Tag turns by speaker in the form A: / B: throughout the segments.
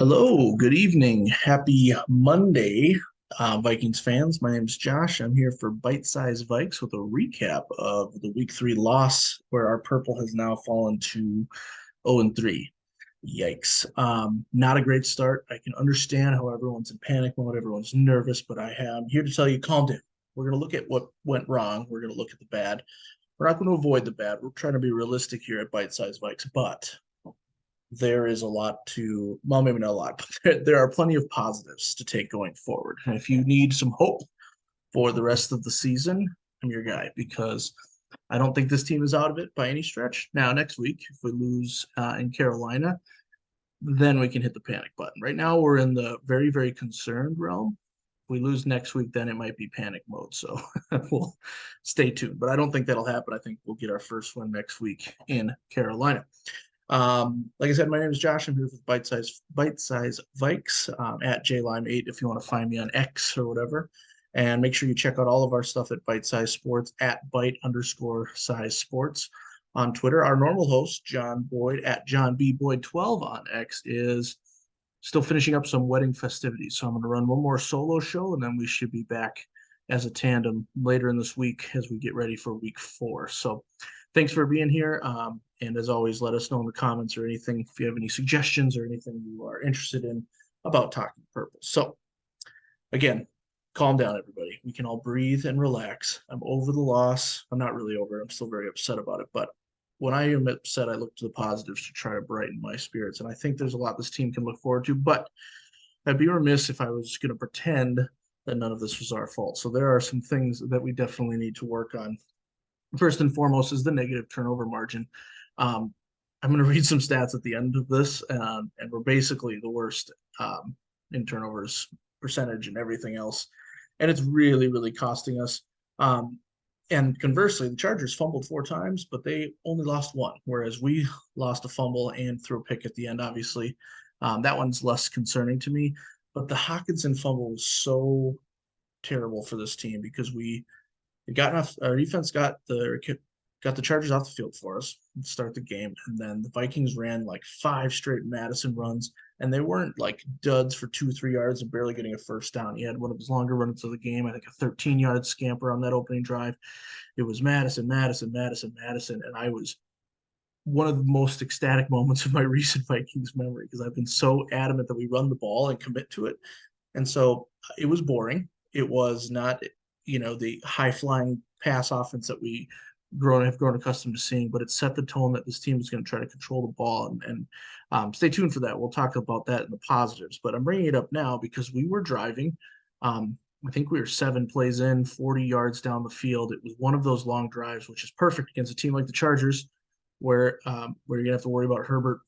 A: Hello, good evening. Happy Monday, Vikings fans. My name is Josh. I'm here for Bite Size Vikes with a recap of the week 3 loss where our purple has now fallen to 0-3. Yikes. Not a great start. I can understand how everyone's in panic mode, everyone's nervous, but I am here to tell you calm down. We're going to look at what went wrong. We're going to look at the bad. We're not going to avoid the bad. We're trying to be realistic here at Bite Size Vikes, but there is a lot to, well, maybe not a lot, but there are plenty of positives to take going forward. And if you need some hope for the rest of the season, I'm your guy because I don't think this team is out of it by any stretch. Now, next week, if we lose in Carolina, then we can hit the panic button. Right now, we're in the very, very concerned realm. If we lose next week, then it might be panic mode. So we'll stay tuned. But I don't think that'll happen. I think we'll get our first one next week in Carolina. Like I said, my name is Josh. I'm here with Bite Size Vikes at JLime8 if you want to find me on X or whatever. And make sure you check out all of our stuff at Bite Size Sports at Bite_Size Sports on Twitter. Our normal host, John Boyd at John B. Boyd 12 on X, is still finishing up some wedding festivities. So I'm going to run one more solo show and then we should be back as a tandem later in this week as we get ready for week 4. So thanks for being here. And as always, let us know in the comments or anything if you have any suggestions or anything you are interested in about talking purple. So again, calm down, everybody. We can all breathe and relax. I'm over the loss. I'm not really over it. I'm still very upset about it. But when I am upset, I look to the positives to try to brighten my spirits. And I think there's a lot this team can look forward to. But I'd be remiss if I was going to pretend that none of this was our fault. So there are some things that we definitely need to work on. First and foremost is the negative turnover margin. Um, I'm going to read some stats at the end of this, and we're basically the worst in turnovers percentage and everything else. And it's really, really costing us. And conversely, the Chargers fumbled 4 times, but they only lost one, whereas we lost a fumble and threw a pick at the end, obviously. That one's less concerning to me. But the Hockenson fumble was so terrible for this team because we got enough. Our defense got the Chargers off the field for us to start the game, and then the Vikings ran like 5 straight Madison runs, and they weren't like duds for 2 or 3 yards and barely getting a first down. He had one of his longer runs of the game, I think a 13-yard scamper on that opening drive. It was Madison, Madison, Madison, Madison, and I was one of the most ecstatic moments of my recent Vikings memory because I've been so adamant that we run the ball and commit to it. And so it was boring. It was not, the high flying pass offense that we have grown accustomed to seeing, but it set the tone that this team is going to try to control the ball. And stay tuned for that. We'll talk about that in the positives. But I'm bringing it up now because we were driving. I think we were 7 plays in, 40 yards down the field. It was one of those long drives, which is perfect against a team like the Chargers, where you're gonna have to worry about Herbert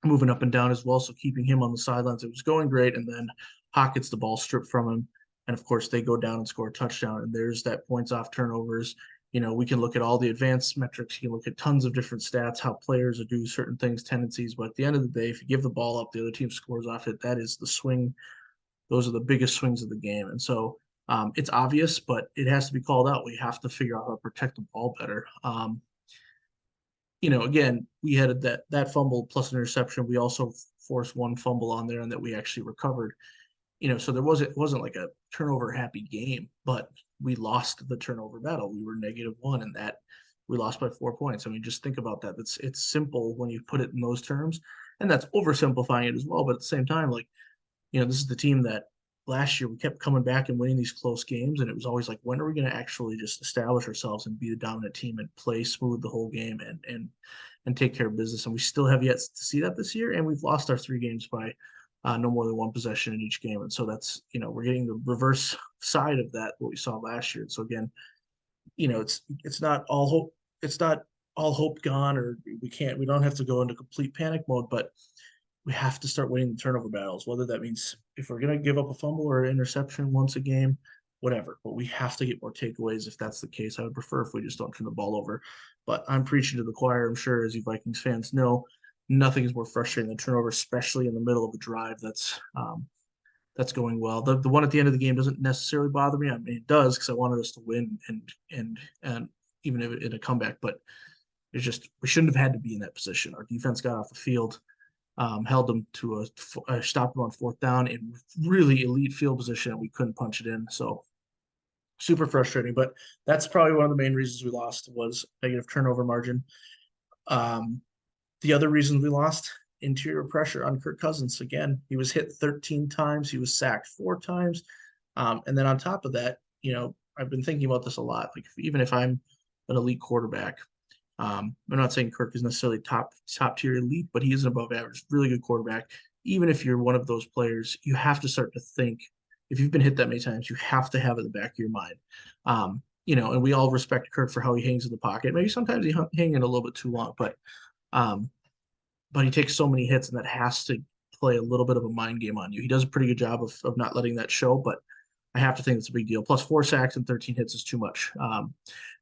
A: moving up and down as well. So keeping him on the sidelines, it was going great. And then Hawk gets the ball stripped from him. And of course, they go down and score a touchdown. And there's that points off turnovers. We can look at all the advanced metrics. You can look at tons of different stats, how players do certain things, tendencies. But at the end of the day, if you give the ball up, the other team scores off it. That is the swing. Those are the biggest swings of the game. And so it's obvious, but it has to be called out. We have to figure out how to protect the ball better. Again, we had that fumble plus an interception. We also forced one fumble on there and that we actually recovered. So it wasn't like a turnover happy game, but we lost the turnover battle. We were -1 and that we lost by 4 points. I mean, just think about that. It's simple when you put it in those terms, and that's oversimplifying it as well. But at the same time, like, this is the team that last year we kept coming back and winning these close games, and it was always like, when are we going to actually just establish ourselves and be the dominant team and play smooth the whole game and take care of business? And we still have yet to see that this year, and we've lost our 3 games by no more than one possession in each game. And so that's, we're getting the reverse side of that, what we saw last year. And so again, it's not all hope. It's not all hope gone, or we don't have to go into complete panic mode, but we have to start winning the turnover battles, whether that means if we're going to give up a fumble or an interception once a game, whatever. But we have to get more takeaways if that's the case. I would prefer if we just don't turn the ball over. But I'm preaching to the choir. I'm sure, as you Vikings fans know, nothing is more frustrating than turnover, especially in the middle of a drive that's going well. The one at the end of the game doesn't necessarily bother me. I mean, it does because I wanted us to win and even if in a comeback. But it's just we shouldn't have had to be in that position. Our defense got off the field held them to stopped them on fourth down in really elite field position, and we couldn't punch it in. So super frustrating. But that's probably one of the main reasons we lost was negative turnover margin. Um, the other reason we lost, interior pressure on Kirk Cousins. Again, he was hit 13 times, he was sacked 4 times. And then on top of that, I've been thinking about this a lot. Like even if I'm an elite quarterback, I'm not saying Kirk is necessarily top tier elite, but he is an above average, really good quarterback. Even if you're one of those players, you have to start to think. If you've been hit that many times, you have to have it in the back of your mind. And we all respect Kirk for how he hangs in the pocket. Maybe sometimes he hang in a little bit too long, um, but he takes so many hits, and that has to play a little bit of a mind game on you. He does a pretty good job of not letting that show, but I have to think it's a big deal. Plus, 4 sacks and 13 hits is too much.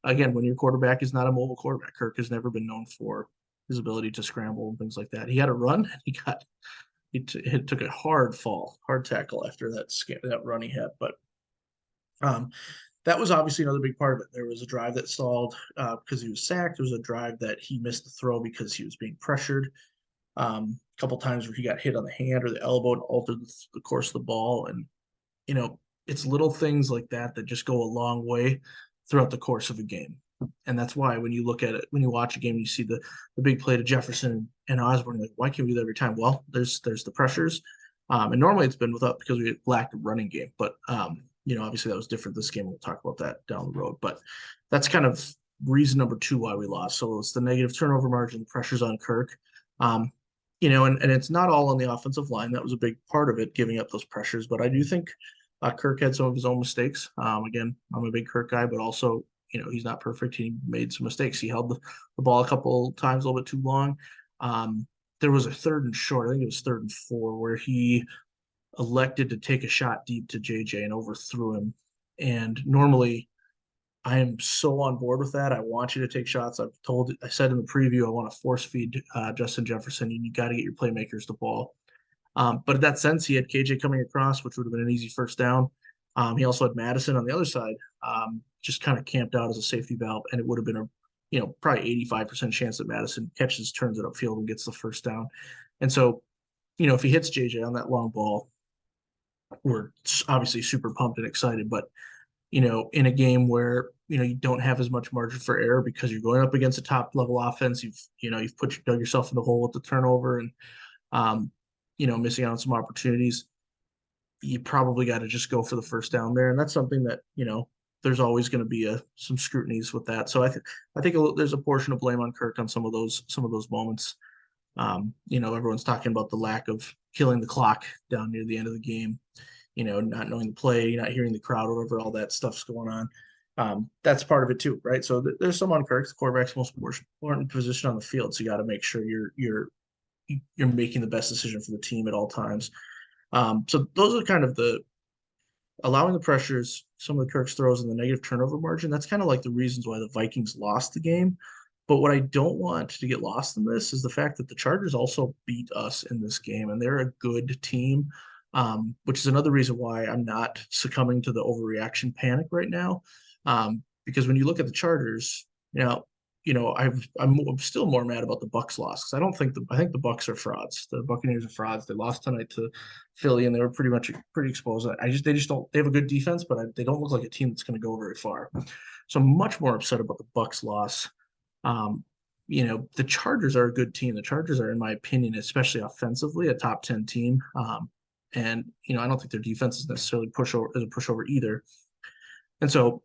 A: Again, when your quarterback is not a mobile quarterback, Kirk has never been known for his ability to scramble and things like that. He had a run, and he took a hard tackle after that run he had. But um, that was obviously another big part of it. There was a drive that stalled because he was sacked. There was a drive that he missed the throw because he was being pressured. A couple times where he got hit on the hand or the elbow and altered the course of the ball. And you know, it's little things like that that just go a long way throughout the course of a game. And that's why when you look at it, when you watch a game, you see the big play to Jefferson and Osborne. Like, why can't we do that every time? Well, there's the pressures, and normally it's been without because we lacked a running game. But obviously that was different this game. We'll talk about that down the road. But that's kind of reason number two why we lost. So it's the negative turnover margin, pressures on Kirk. Um, and it's not all on the offensive line. That was a big part of it, giving up those pressures. But I do think Kirk had some of his own mistakes. Again, I'm a big Kirk guy, but also, he's not perfect. He made some mistakes. He held the ball a couple times a little bit too long. Um, there was a third and short. I think it was 3rd and 4 where he elected to take a shot deep to JJ and overthrew him. And normally, I am so on board with that. I want you to take shots. I said in the preview, I want to force feed Justin Jefferson. You got to get your playmakers the ball. But in that sense, he had KJ coming across, which would have been an easy first down. He also had Madison on the other side, just kind of camped out as a safety valve, and it would have been probably 85% chance that Madison catches, turns it upfield, and gets the first down. And so, if he hits JJ on that long ball, we're obviously super pumped and excited. But in a game where you don't have as much margin for error because you're going up against a top level offense, you've dug yourself in the hole with the turnover and um, missing out on some opportunities. You probably got to just go for the first down there, and that's something that there's always going to be some scrutinies with that. So I think there's a portion of blame on Kirk on some of those moments. Everyone's talking about the lack of killing the clock down near the end of the game. Not knowing the play, not hearing the crowd, whatever, all that stuff's going on. That's part of it too, right? So there's some on Kirk. The quarterback's most important position on the field, so you got to make sure you're making the best decision for the team at all times. So those are kind of the allowing the pressures, some of the Kirk's throws, and the negative turnover margin. That's kind of like the reasons why the Vikings lost the game. But what I don't want to get lost in this is the fact that the Chargers also beat us in this game, and they're a good team, which is another reason why I'm not succumbing to the overreaction panic right now. Because when you look at the Chargers, I'm still more mad about the Bucks loss because I think the Bucks are frauds. The Buccaneers are frauds. They lost tonight to Philly, and they were pretty exposed. They just don't. They have a good defense, but they don't look like a team that's going to go very far. So I'm much more upset about the Bucks loss. The Chargers are a good team. The Chargers are, in my opinion, especially offensively, a top 10 team. And I don't think their defense is necessarily a pushover either. And so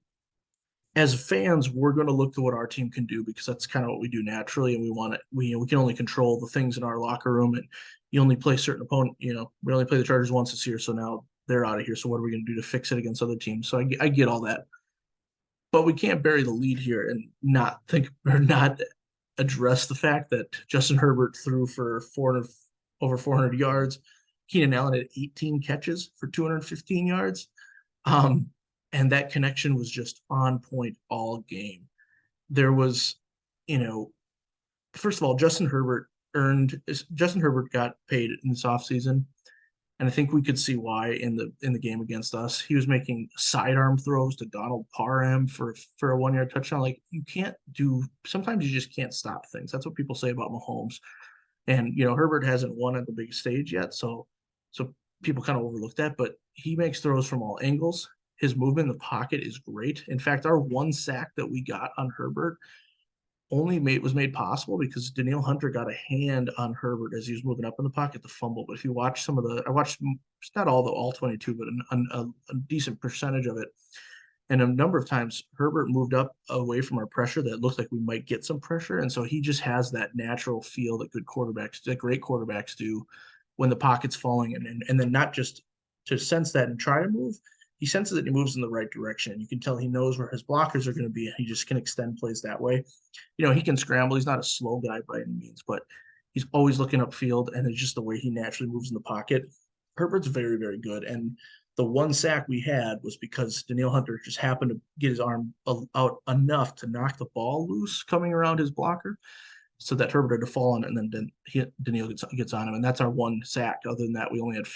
A: as fans, we're going to look to what our team can do because that's kind of what we do naturally, and we want it. We can only control the things in our locker room, and you only play certain opponent. We only play the Chargers once this year, so now they're out of here. So what are we going to do to fix it against other teams? So I get all that, but we can't bury the lead here and not think or not address the fact that Justin Herbert threw for over 400 yards. Keenan Allen had 18 catches for 215 yards. And that connection was just on point all game. There was, first of all, Justin Herbert got paid in this offseason. And I think we could see why in the game against us. He was making sidearm throws to Donald Parham for a 1-yard touchdown. Like, you can't do, sometimes you just can't stop things. That's what people say about Mahomes. And Herbert hasn't won at the big stage yet, so people kind of overlook that, but he makes throws from all angles. His movement in the pocket is great. In fact, our one sack that we got on Herbert only made possible because Danielle Hunter got a hand on Herbert as he was moving up in the pocket to fumble. But if you watch some of I watched not all 22, but a decent percentage of it. And a number of times Herbert moved up away from our pressure that looked like we might get some pressure. And so he just has that natural feel that great quarterbacks do when the pocket's falling and then not just to sense that and try to move. He senses that he moves in the right direction. You can tell he knows where his blockers are going to be, and he just can extend plays that way. He can scramble. He's not a slow guy by any means, but he's always looking upfield, and it's just the way he naturally moves in the pocket. Herbert's very, very good. And the one sack we had was because Danielle Hunter just happened to get his arm out enough to knock the ball loose coming around his blocker so that Herbert had to fall on it, and then Danielle gets on him. And that's our one sack. Other than that, we only had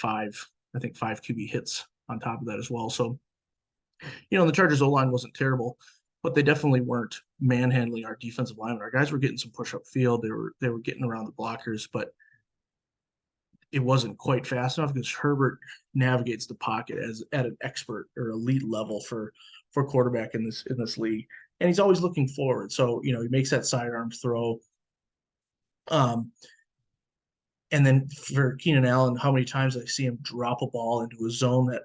A: I think five QB hits on top of that as well. So, the Chargers O line wasn't terrible, but they definitely weren't manhandling our defensive linemen. Our guys were getting some push up field. They were getting around the blockers, but it wasn't quite fast enough because Herbert navigates the pocket as at an expert or elite level for quarterback in this league, and he's always looking forward. So he makes that sidearm throw. Um, and then for Keenan Allen, how many times I see him drop a ball into a zone that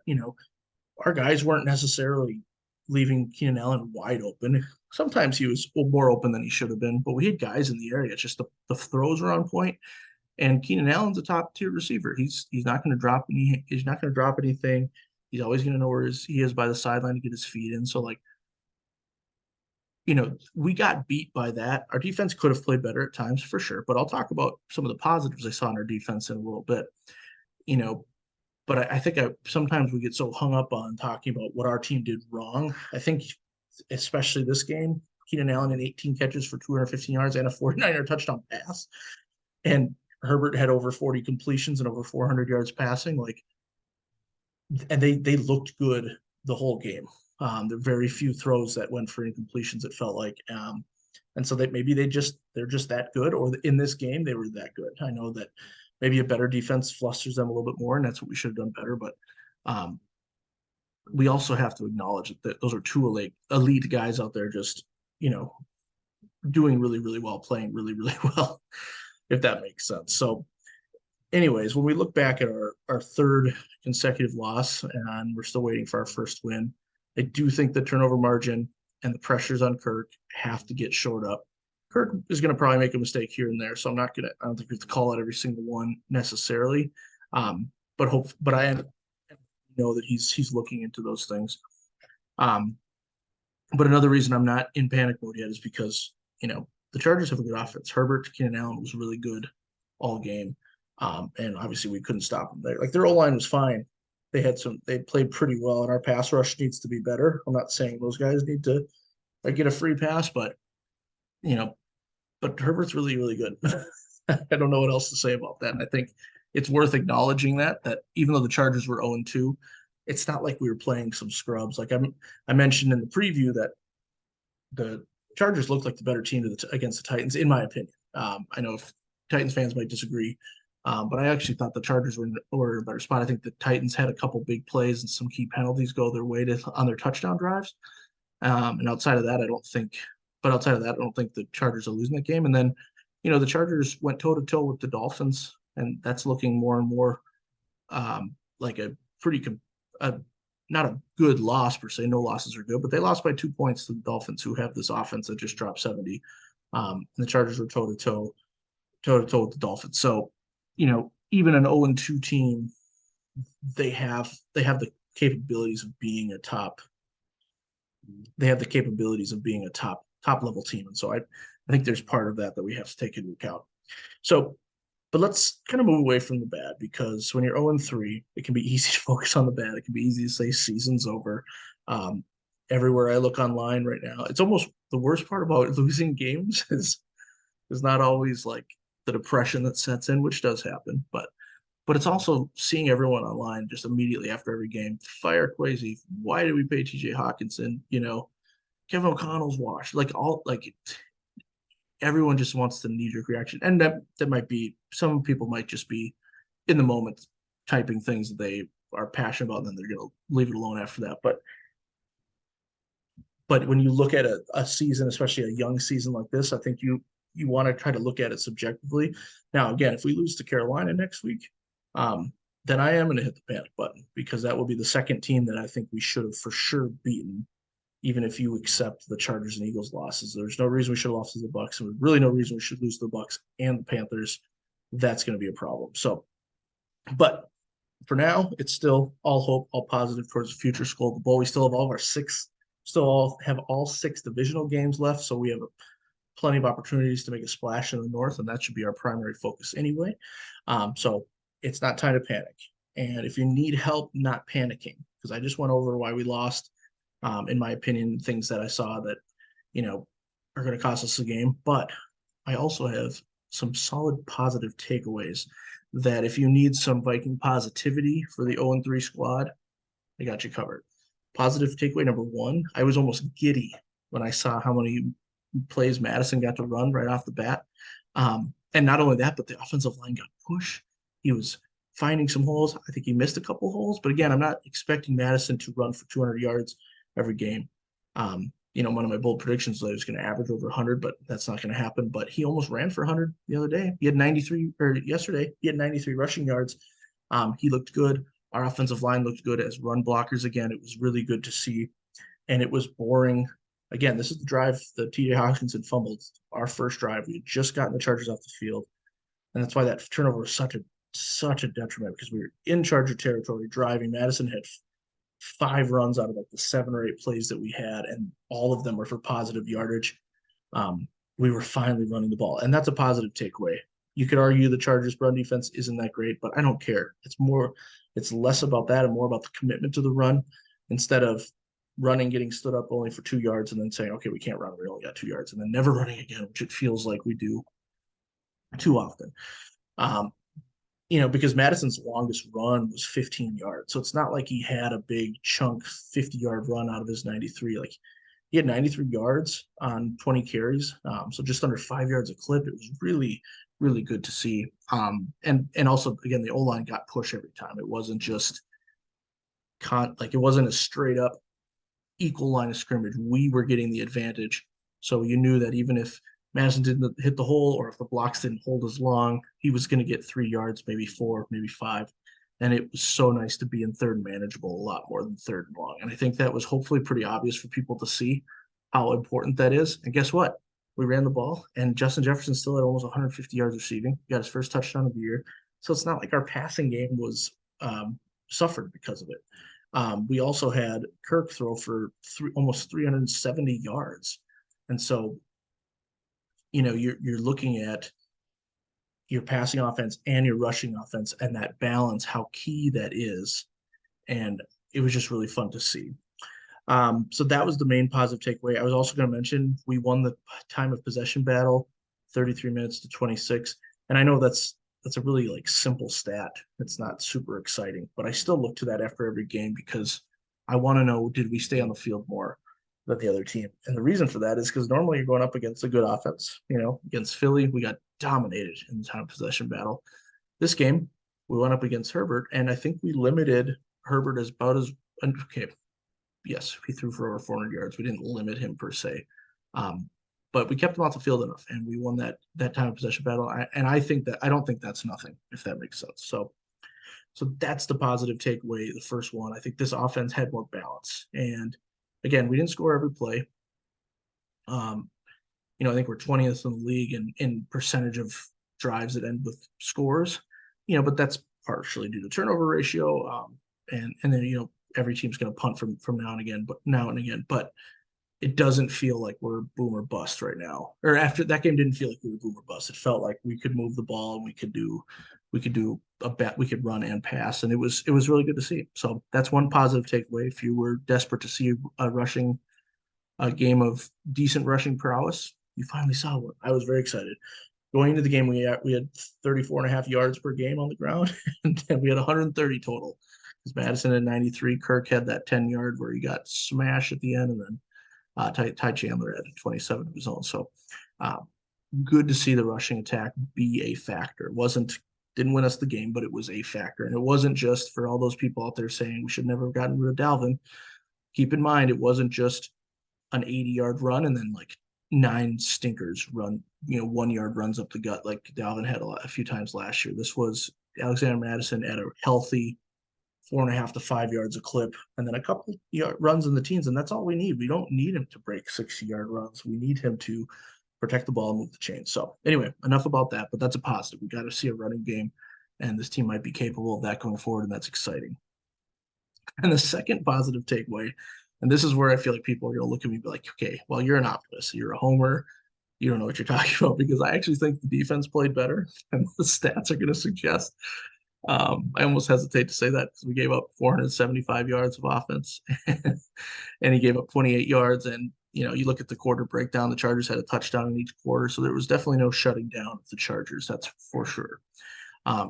A: our guys weren't necessarily leaving Keenan Allen wide open. Sometimes he was more open than he should have been, but we had guys in the area. It's just the throws were on point. And Keenan Allen's a top tier receiver. He's not going to drop any. He's not going to drop anything. He's always going to know where he is by the sideline to get his feet in. So we got beat by that. Our defense could have played better at times for sure. But I'll talk about some of the positives I saw in our defense in a little bit. But I think sometimes we get so hung up on talking about what our team did wrong. I think, especially this game, Keenan Allen had 18 catches for 215 yards and a 49-yard touchdown pass. And Herbert had over 40 completions and over 400 yards passing. And they looked good the whole game. There are very few throws that went for incompletions, it felt like. And so that maybe they're just that good, or in this game they were that good. I know that maybe a better defense flusters them a little bit more, and that's what we should have done better. But we also have to acknowledge that those are two elite guys out there just, doing really, really well, playing really, really well, if that makes sense. So anyways, when we look back at our third consecutive loss and we're still waiting for our first win, I do think the turnover margin and the pressures on Kirk have to get shored up. Kirk is going to probably make a mistake here and there, so I don't think we have to call out every single one necessarily. But I know that he's looking into those things. But another reason I'm not in panic mode yet is because, the Chargers have a good offense. Herbert, Keenan Allen was really good all game. And obviously we couldn't stop them there. Their O-line was fine. They played pretty well, and our pass rush needs to be better. I'm not saying those guys need to get a free pass, but but Herbert's really, really good. I don't know what else to say about that. And I think it's worth acknowledging that even though the Chargers were 0-2, it's not like we were playing some scrubs. I mentioned in the preview that the Chargers looked like the better team against the Titans, in my opinion. I know if Titans fans might disagree, but I actually thought the Chargers were in a better spot. I think the Titans had a couple big plays and some key penalties go their way on their touchdown drives. And outside of that, I don't think the Chargers are losing that game. And then, the Chargers went toe to toe with the Dolphins, and that's looking more and more like a pretty not a good loss per se. No losses are good, but they lost by 2 points to the Dolphins, who have this offense that just dropped 70. And the Chargers were toe to toe with the Dolphins. So, even an 0-2 team, they have the capabilities of being a top. They have the capabilities of being a top level team, and so I think there's part of that we have to take into account. So, but let's kind of move away from the bad, because when you're 0-3, it can be easy to focus on the bad. It can be easy to say season's over. Everywhere I look online right now, it's almost the worst part about losing games is not always like the depression that sets in, which does happen, but it's also seeing everyone online just immediately after every game fire Kwesi. Why did we pay TJ Hawkinson? Kevin O'Connell's washed. Everyone just wants the knee-jerk reaction, and that might be some people might just be in the moment typing things that they are passionate about, and then they're going to leave it alone after that. But when you look at a season, especially a young season like this, I think you want to try to look at it subjectively. Now, again, if we lose to Carolina next week, um, then I am going to hit the panic button because that will be the second team that I think we should have for sure beaten, even if you accept the Chargers and Eagles losses. There's no reason we should have lost to the Bucks, and really no reason we should lose to the Bucks and the Panthers. That's going to be a problem. So, but for now, it's still all hope, all positive towards the future. Skull the Bowl. We still have all have all six divisional games left, so we have plenty of opportunities to make a splash in the North, and that should be our primary focus anyway. So it's not time to panic. And if you need help not panicking, because I just went over why we lost, in my opinion, things that I saw that you know are going to cost us the game, but I also have some solid positive takeaways that if you need some Viking positivity for the 0-3 squad, I got you covered. Positive takeaway number one, I was almost giddy when I saw how many plays Madison got to run right off the bat. And not only that, but the offensive line got pushed. He was finding some holes. I think he missed a couple holes, but again, I'm not expecting Madison to run for 200 yards every game. One of my bold predictions was he was going to average over 100, but that's not going to happen. But he almost ran for 100 the other day. He had 93, or yesterday, he had 93 rushing yards. He looked good. Our offensive line looked good as run blockers again. It was really good to see. And it was boring. Again, this is the drive that TJ Hawkinson fumbled. Our first drive. We had just gotten the Chargers off the field. And that's why that turnover was such a detriment because we were in Charger territory driving. Madison had 5 runs out of like the 7 or 8 plays that we had, and all of them were for positive yardage. We were finally running the ball, and that's a positive takeaway. You could argue the Chargers' run defense isn't that great, but I don't care. It's less about that and more about the commitment to the run instead of running, getting stood up only for 2 yards, and then saying, okay, we can't run. We only got 2 yards, and then never running again, which it feels like we do too often. Um, because Madison's longest run was 15 yards. So it's not like he had a big chunk 50-yard run out of his 93. Like he had 93 yards on 20 carries. So just under 5 yards a clip. It was really, really good to see. And also again, the O-line got push every time. It wasn't just it wasn't a straight up equal line of scrimmage. We were getting the advantage. So you knew that even if Madison didn't hit the hole or if the blocks didn't hold as long, he was going to get 3 yards, maybe 4, maybe 5. And it was so nice to be in third and manageable a lot more than third and long. And I think that was hopefully pretty obvious for people to see how important that is. And guess what? We ran the ball, and Justin Jefferson still had almost 150 yards receiving. He got his first touchdown of the year. So it's not like our passing game was suffered because of it. We also had Kirk throw for almost 370 yards. And so, you're looking at your passing offense and your rushing offense and that balance, how key that is. And it was just really fun to see. So that was the main positive takeaway. I was also going to mention we won the time of possession battle, 33 minutes to 26. And I know that's a really like simple stat. It's not super exciting, but I still look to that after every game because I want to know, did we stay on the field more than the other team? And the reason for that is because normally you're going up against a good offense. Against Philly, we got dominated in the time of possession battle. This game, we went up against Herbert, and I think we limited Herbert as about as okay. Yes, he threw for over 400 yards. We didn't limit him per se, but we kept him off the field enough, and we won that time of possession battle. I don't think that's nothing, if that makes sense. So that's the positive takeaway. The first one, I think this offense had more balance, and again, we didn't score every play. I think we're 20th in the league in percentage of drives that end with scores. But that's partially due to turnover ratio, and then every team's going to punt from now and again, but it doesn't feel like we're boom or bust right now. Or after that game didn't feel like we were boom or bust. It felt like we could move the ball and we could do we could run and pass, and it was really good to see. So that's one positive takeaway. If you were desperate to see a game of decent rushing prowess, you finally saw one. I was very excited. Going into the game, we had 34 and a half yards per game on the ground, and then we had 130 total. Because Madison had 93, Kirk had that 10-yard where he got smashed at the end, and then Ty Chandler had 27 of his own. So good to see the rushing attack be a factor. It wasn't didn't win us the game, but it was a factor. And it wasn't just for all those people out there saying we should never have gotten rid of Dalvin. Keep in mind, it wasn't just an 80-yard run and then like nine stinkers run, 1 yard runs up the gut like Dalvin had a few times last year. This was Alexander Madison at a healthy 4.5 to 5 yards a clip, and then a couple runs in the teens, and that's all we need. We don't need him to break 60-yard runs. We need him to protect the ball and move the chains. So anyway, enough about that, but that's a positive. We got to see a running game, and this team might be capable of that going forward, and that's exciting. And the second positive takeaway, and this is where I feel like people are going to look at me and be like, okay, well, you're an optimist. You're a homer. You don't know what you're talking about because I actually think the defense played better than the stats are going to suggest. I almost hesitate to say that because we gave up 475 yards of offense and he gave up 28 yards. And, you look at the quarter breakdown, the Chargers had a touchdown in each quarter. So there was definitely no shutting down of the Chargers. That's for sure.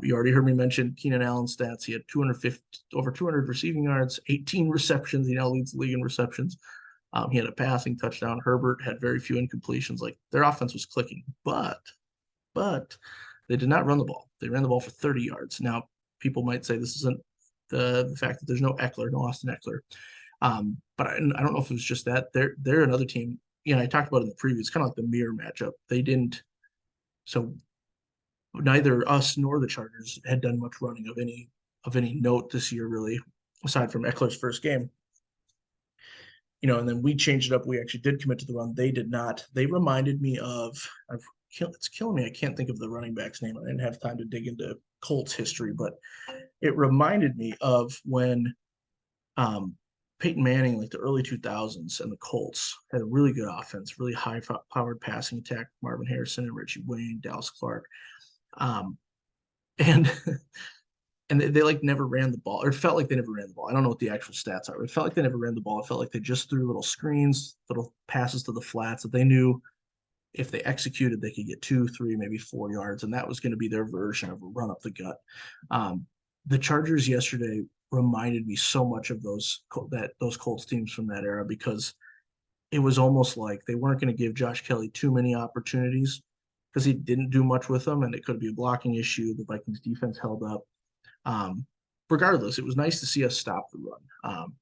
A: You already heard me mention Keenan Allen's stats. He had 250, over 200 receiving yards, 18 receptions. He now leads the league in receptions. He had a passing touchdown. Herbert had very few incompletions. Like their offense was clicking, but they did not run the ball. They ran the ball for 30 yards. Now, people might say this isn't the fact that there's no Eckler, no Austin Eckler. But I don't know if it was just that. They're another team. I talked about it in the preview. It's kind of like the mirror matchup. They didn't. So neither us nor the Chargers had done much running of any note this year, really, aside from Eckler's first game. And then we changed it up. We actually did commit to the run. They did not. They reminded me of. It's killing me. I can't think of the running back's name. I didn't have time to dig into Colts history, but it reminded me of when Peyton Manning, like the early 2000s, and the Colts had a really good offense, really high-powered passing attack. Marvin Harrison and Richie Wayne, Dallas Clark, and and they like never ran the ball, or it felt like they never ran the ball. I don't know what the actual stats are. It felt like they never ran the ball. It felt like they just threw little screens, little passes to the flats that they knew if they executed, they could get 2, 3, maybe 4 yards, and that was going to be their version of a run up the gut. The Chargers yesterday reminded me so much of those Colts teams from that era because it was almost like they weren't going to give Josh Kelly too many opportunities because he didn't do much with them, and it could be a blocking issue. The Vikings defense held up. Regardless, it was nice to see us stop the run.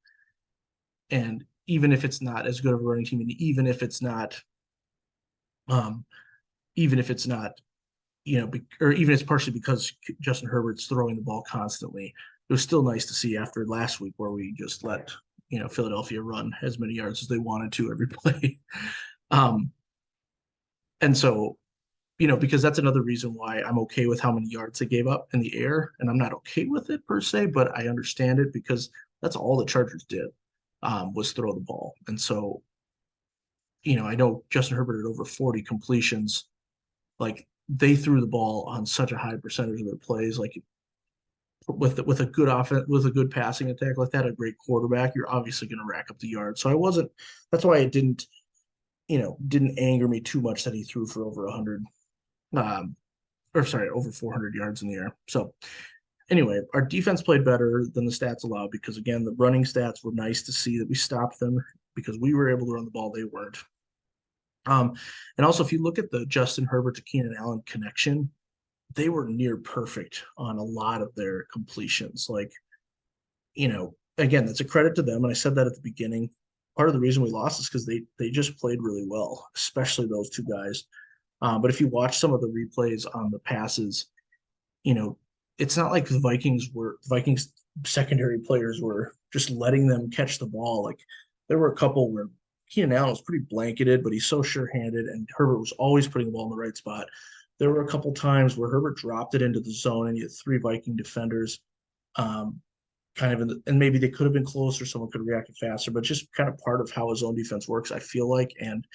A: And even if it's not as good of a running team, and um, even if it's not, or even it's partially because Justin Herbert's throwing the ball constantly, it was still nice to see after last week where we just let, Philadelphia run as many yards as they wanted to every play. Um, and so, because that's another reason why I'm okay with how many yards they gave up in the air. And I'm not okay with it per se, but I understand it because that's all the Chargers did, was throw the ball. And so, I know Justin Herbert had over 40 completions. Like they threw the ball on such a high percentage of their plays. Like with a good offense, with a good passing attack like that, a great quarterback, you're obviously going to rack up the yards. So I wasn't. That's why it didn't anger me too much that he threw for over 100, or sorry, over 400 yards in the air. So anyway, our defense played better than the stats allow because again, the running stats were nice to see that we stopped them because we were able to run the ball, they weren't. And also, if you look at the Justin Herbert to Keenan Allen connection, they were near perfect on a lot of their completions. Like, again, that's a credit to them. And I said that at the beginning. Part of the reason we lost is because they just played really well, especially those two guys. But if you watch some of the replays on the passes, it's not like the Vikings secondary players were just letting them catch the ball. Like there were a couple where Keenan Allen was pretty blanketed, but he's so sure-handed, and Herbert was always putting the ball in the right spot. There were a couple times where Herbert dropped it into the zone, and you had 3 Viking defenders, kind of and maybe they could have been closer, someone could have reacted faster, but just kind of part of how his own defense works, I feel like. And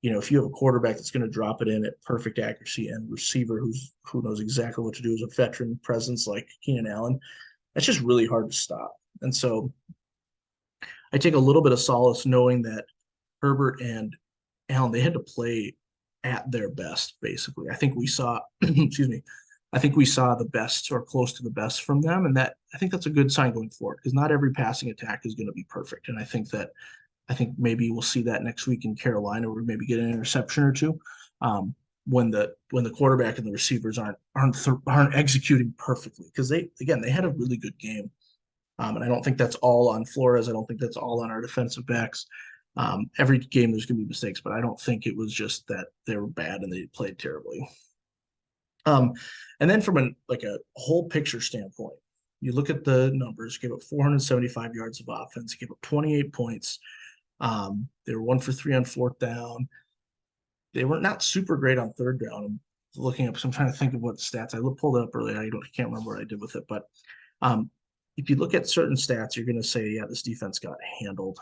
A: if you have a quarterback that's going to drop it in at perfect accuracy and receiver who knows exactly what to do as a veteran presence like Keenan Allen, that's just really hard to stop. And so I take a little bit of solace knowing that Herbert and Allen, they had to play at their best, basically. I think we saw, excuse me, I think we saw the best or close to the best from them. And I think that's a good sign going forward because not every passing attack is going to be perfect. And I think maybe we'll see that next week in Carolina where we maybe get an interception or two. when the quarterback and the receivers aren't executing perfectly because they had a really good game. And I don't think that's all on Flores. I don't think that's all on our defensive backs. Every game there's going to be mistakes, but I don't think it was just that they were bad and they played terribly. Um, and then from a whole picture standpoint, you look at the numbers, gave up 475 yards of offense, gave up 28 points. They were 1 for 3 on fourth down. They were not super great on third down. I'm looking up, so I'm trying to think of what stats I pulled it up earlier. Can't remember what I did with it, but um, if you look at certain stats, you're going to say, yeah, this defense got handled.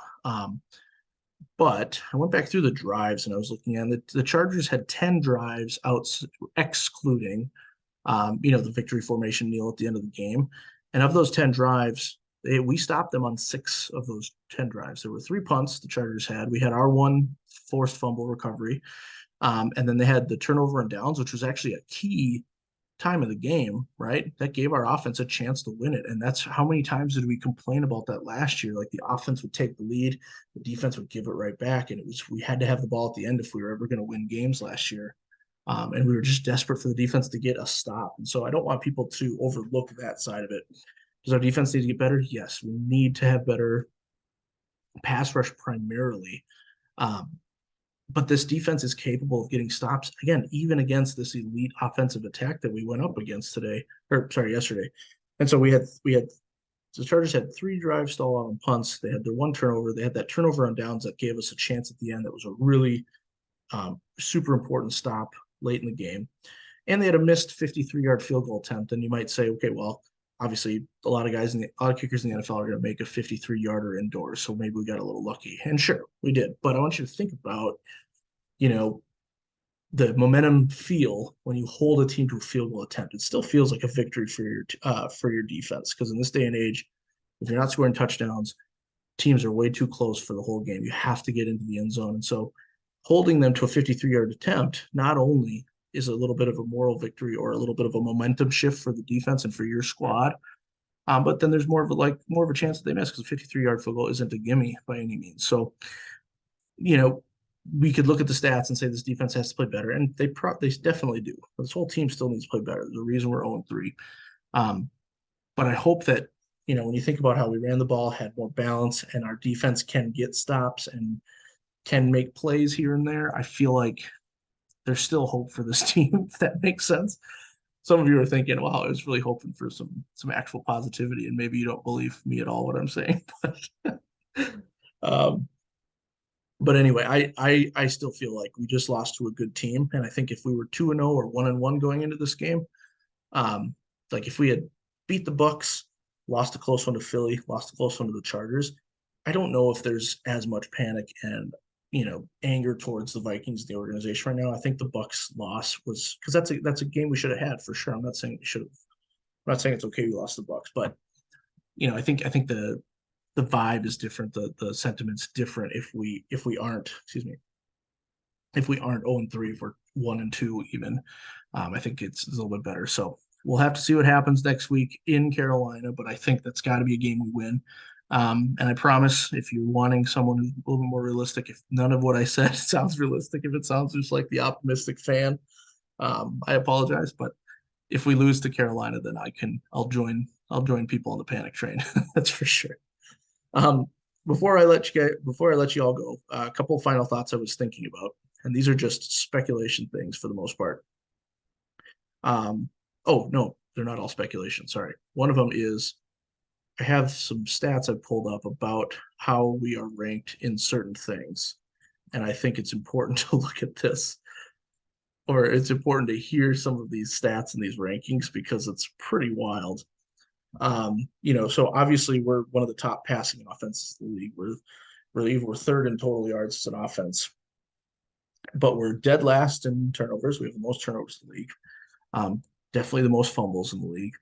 A: But I went back through the drives and I was looking at the Chargers had 10 drives out, excluding the victory formation kneel at the end of the game. And of those 10 drives, we stopped them on 6 of those 10 drives. There were 3 punts the Chargers had. We had our one forced fumble recovery. And then they had the turnover and downs, which was actually a key time of the game, right? That gave our offense a chance to win it. And that's how many times did we complain about that last year? Like the offense would take the lead, the defense would give it right back. And we had to have the ball at the end if we were ever going to win games last year. And we were just desperate for the defense to get a stop. And so I don't want people to overlook that side of it. Does our defense need to get better? Yes, we need to have better pass rush primarily. But this defense is capable of getting stops again, even against this elite offensive attack that we went up against yesterday. And so we had the Chargers had 3 drives stall out on punts. They had their 1 turnover. They had that turnover on downs that gave us a chance at the end. That was a really super important stop late in the game. And they had a missed 53-yard field goal attempt. And you might say, okay, well, obviously a lot of kickers in the NFL are going to make a 53-yarder indoors. So maybe we got a little lucky. And sure, we did. But I want you to think about, the momentum feel when you hold a team to a field goal attempt. It still feels like a victory for your defense. Because in this day and age, if you're not scoring touchdowns, teams are way too close for the whole game. You have to get into the end zone. And so holding them to a 53-yard attempt not only is a little bit of a moral victory or a little bit of a momentum shift for the defense and for your squad, but then there's more of a chance that they miss because a 53-yard field goal isn't a gimme by any means. So, we could look at the stats and say this defense has to play better, and they definitely do. This whole team still needs to play better. There's a reason we're 0-3. But I hope that when you think about how we ran the ball, had more balance, and our defense can get stops and can make plays here and there, I feel like there's still hope for this team, if that makes sense. Some of you are thinking, wow, I was really hoping for some actual positivity, and maybe you don't believe me at all what I'm saying. um, but anyway, I still feel like we just lost to a good team. And I think if we were 2-0 or 1-1 going into this game, like if we had beat the Bucks, lost a close one to Philly, lost a close one to the Chargers, I don't know if there's as much panic and anger towards the Vikings, the organization right now. I think the Bucks loss was because that's a game we should have had for sure. I'm not saying we should have. I'm not saying it's okay we lost the Bucks, but I think the vibe is different. The sentiment's different if we aren't, excuse me, if we aren't 0-3, if we're 1-2 even. I think it's a little bit better. So we'll have to see what happens next week in Carolina, but I think that's got to be a game we win. And I promise, if you're wanting someone who's a little bit more realistic, if none of what I said sounds realistic, if it sounds just like the optimistic fan, I apologize. But if we lose to Carolina, then I'll join people on the panic train. That's for sure. Um, before I let you all go, a couple of final thoughts I was thinking about, and these are just speculation things for the most part. Oh no, they're not all speculation. Sorry. One of them is I have some stats I pulled up about how we are ranked in certain things. And I think it's important to look at this, or it's important to hear some of these stats and these rankings because it's pretty wild. So obviously we're one of the top passing offenses in the league. We're third in total yards as an offense, but we're dead last in turnovers. We have the most turnovers in the league. Definitely the most fumbles in the league.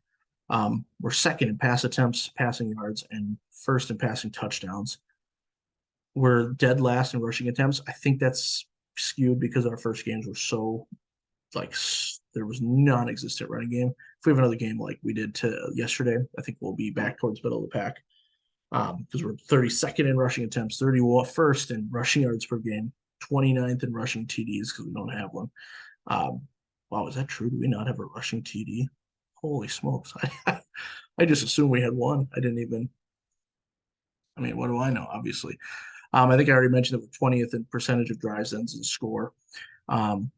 A: We're second in pass attempts, passing yards, and first in passing touchdowns. We're dead last in rushing attempts. I think that's skewed because our first games were so there was non-existent running game. If we have another game like we did to yesterday, I think we'll be back towards middle of the pack because we're 32nd in rushing attempts, 31st in rushing yards per game, 29th in rushing TDs because we don't have one. Um, wow, is that true? Do we not have a rushing TD? Holy smokes. I just assumed we had one. I didn't even, I mean, what do I know? Obviously. I think I already mentioned that we're 20th in percentage of drives ends in score. Um,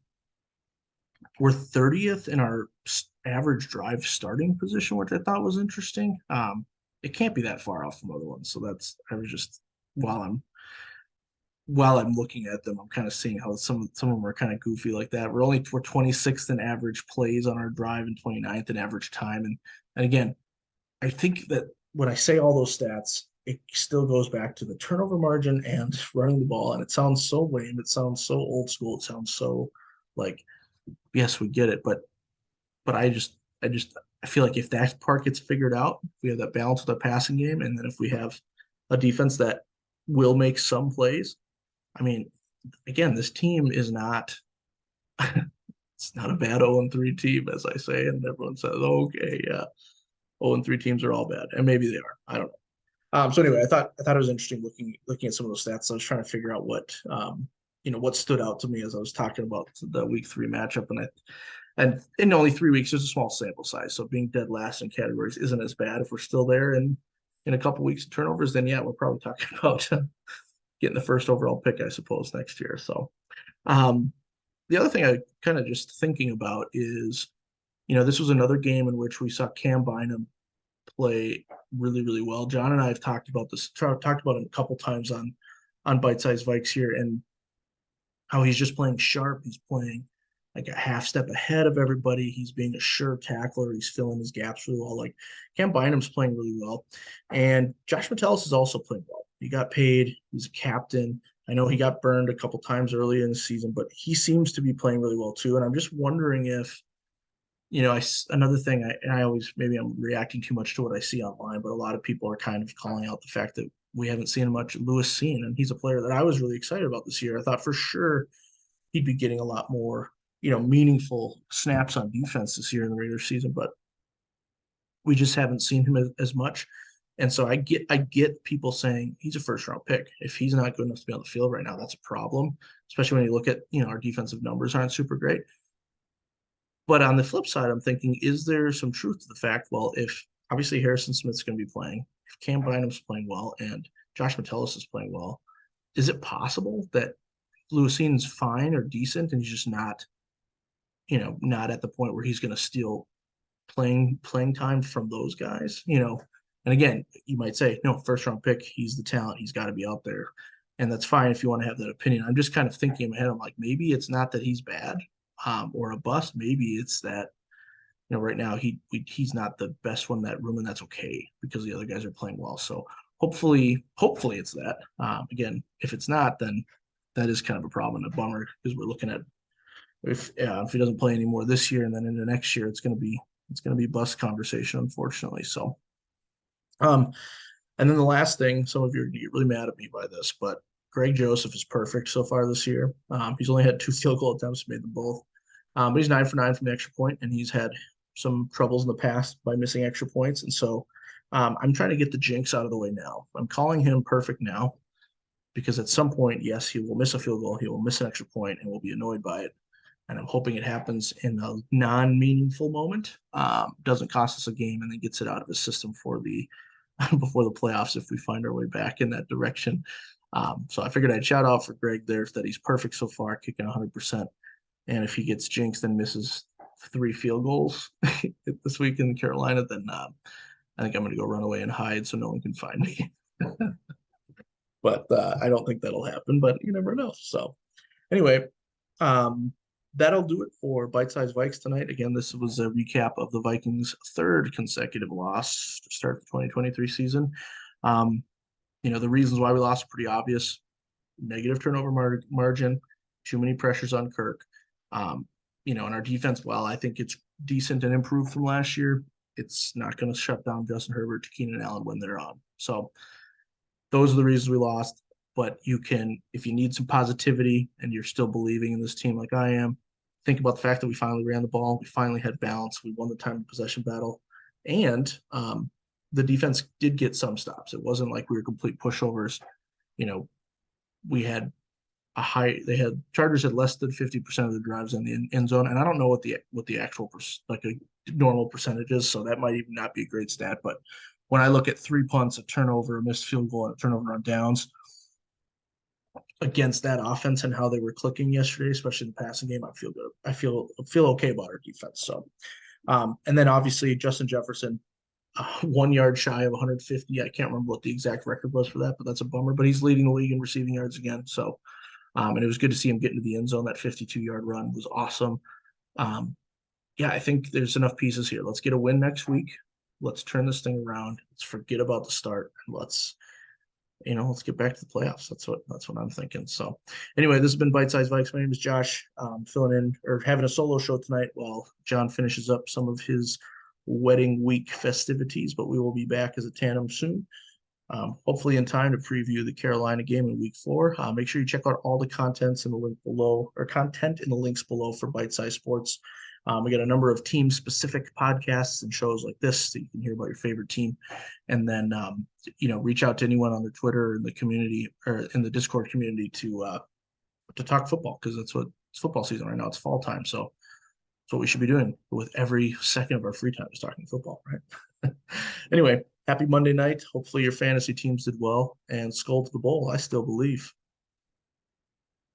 A: we're 30th in our average drive starting position, which I thought was interesting. It can't be that far off from other ones. So I was just, while I'm looking at them, I'm kind of seeing how some of them are kind of goofy like that. We're 26th in average plays on our drive and 29th in average time. And again, I think that when I say all those stats, it still goes back to the turnover margin and running the ball. And it sounds so lame. It sounds so old school. It sounds so like, yes, we get it, but I feel like if that part gets figured out, if we have that balance with our passing game, and then if we have a defense that will make some plays, I mean, again, this team is not it's not a bad 0-3 team, as I say, and everyone says, okay, yeah, 0-3 teams are all bad, and maybe they are. I don't know. So anyway, I thought it was interesting looking at some of those stats. I was trying to figure out what stood out to me as I was talking about the week 3 matchup, and in only 3 weeks, there's a small sample size, so being dead last in categories isn't as bad. If we're still there in a couple weeks of turnovers, then yeah, we're probably talking about getting the first overall pick, I suppose, next year. So um, the other thing I kind of just thinking about is, this was another game in which we saw Cam Bynum play really, really well. John and I have talked about this, talked about him a couple times on Bite Size Vikes here, and how he's just playing sharp. He's playing like a half step ahead of everybody. He's being a sure tackler. He's filling his gaps really well. Like Cam Bynum's playing really well, and Josh Metellus is also playing well. He got paid. He's a captain. I know he got burned a couple times early in the season, but he seems to be playing really well too. And I'm just wondering if another thing, and I always, maybe I'm reacting too much to what I see online, but a lot of people are kind of calling out the fact that we haven't seen much Lewis Cine, and he's a player that I was really excited about this year. I thought for sure he'd be getting a lot more, meaningful snaps on defense this year in the Raiders season, but we just haven't seen him as much. And so I get people saying he's a first round pick. If he's not good enough to be on the field right now, that's a problem, especially when you look at, our defensive numbers aren't super great. But on the flip side, I'm thinking, is there some truth to the fact, well, if obviously Harrison Smith's going to be playing, if Cam Bynum's playing well, and Josh Metellus is playing well, is it possible that Lewisine fine or decent and he's just not at the point where he's going to steal playing time from those guys? And again, you might say, no, first round pick, he's the talent, he's got to be out there. And that's fine if you want to have that opinion. I'm just kind of thinking in my head, I'm like, maybe it's not that he's bad, or a bust. Maybe it's that, right now he's not the best one in that room, and that's okay because the other guys are playing well. So hopefully it's that. Again, if it's not, then that is kind of a problem and a bummer because we're looking at if he doesn't play anymore this year and then into next year, it's gonna be bust conversation, unfortunately. So um, and then the last thing, some of you are gonna get really mad at me by this, but Greg Joseph is perfect so far this year. He's only had 2 field goal attempts, made them both. But he's 9 for 9 from the extra point, and he's had some troubles in the past by missing extra points. And so I'm trying to get the jinx out of the way now. I'm calling him perfect now because at some point, yes, he will miss a field goal, he will miss an extra point, and we'll be annoyed by it. And I'm hoping it happens in a non-meaningful moment, doesn't cost us a game, and then gets it out of his system for the before the playoffs if we find our way back in that direction. So I figured I'd shout out for Greg there that he's perfect so far, kicking 100%. And if he gets jinxed and misses 3 field goals this week in Carolina, then I think I'm going to go run away and hide so no one can find me. But I don't think that'll happen, but you never know. So anyway, um, that'll do it for Bite Size Vikes tonight. Again, this was a recap of the Vikings' third consecutive loss to start the 2023 season. Um, the reasons why we lost are pretty obvious. Negative turnover margin, too many pressures on Kirk. And our defense, while I think it's decent and improved from last year, it's not going to shut down Justin Herbert to Keenan Allen when they're on. So those are the reasons we lost. But if you need some positivity and you're still believing in this team like I am, think about the fact that we finally ran the ball. We finally had balance. We won the time of possession battle. And the defense did get some stops. It wasn't like we were complete pushovers. You know, we had a high. They had Chargers had less than 50% of the drives in the end zone, and I don't know what the actual like a normal percentage is, so that might even not be a great stat. But when I look at three punts, a turnover, a missed field goal, and a turnover on downs against that offense and how they were clicking yesterday, especially in the passing game, I feel good. I feel okay about our defense. So, and then obviously Justin Jefferson, 1 yard shy of 150. I can't remember what the exact record was for that, but that's a bummer. But he's leading the league in receiving yards again. So, and it was good to see him get into the end zone. That 52-yard run was awesome. Um, yeah, I think there's enough pieces here. Let's get a win next week. Let's turn this thing around. Let's forget about the start and let's get back to the playoffs. That's what I'm thinking. So anyway, this has been Bite Size Vikes. My name is Josh. Filling in or having a solo show tonight while John finishes up some of his wedding week festivities, but we will be back as a tandem soon. Hopefully in time to preview the Carolina game in week 4. Make sure you check out all the contents in the link below or content in the links below for Bite Size Sports. We got a number of team specific podcasts and shows like this that you can hear about your favorite team. And then, reach out to anyone on the Twitter or in the community or in the Discord community to talk football because that's what it's football season right now. It's fall time. So that's what we should be doing with every second of our free time is talking football, right? Anyway, happy Monday night. Hopefully your fantasy teams did well and skull to the bowl. I still believe.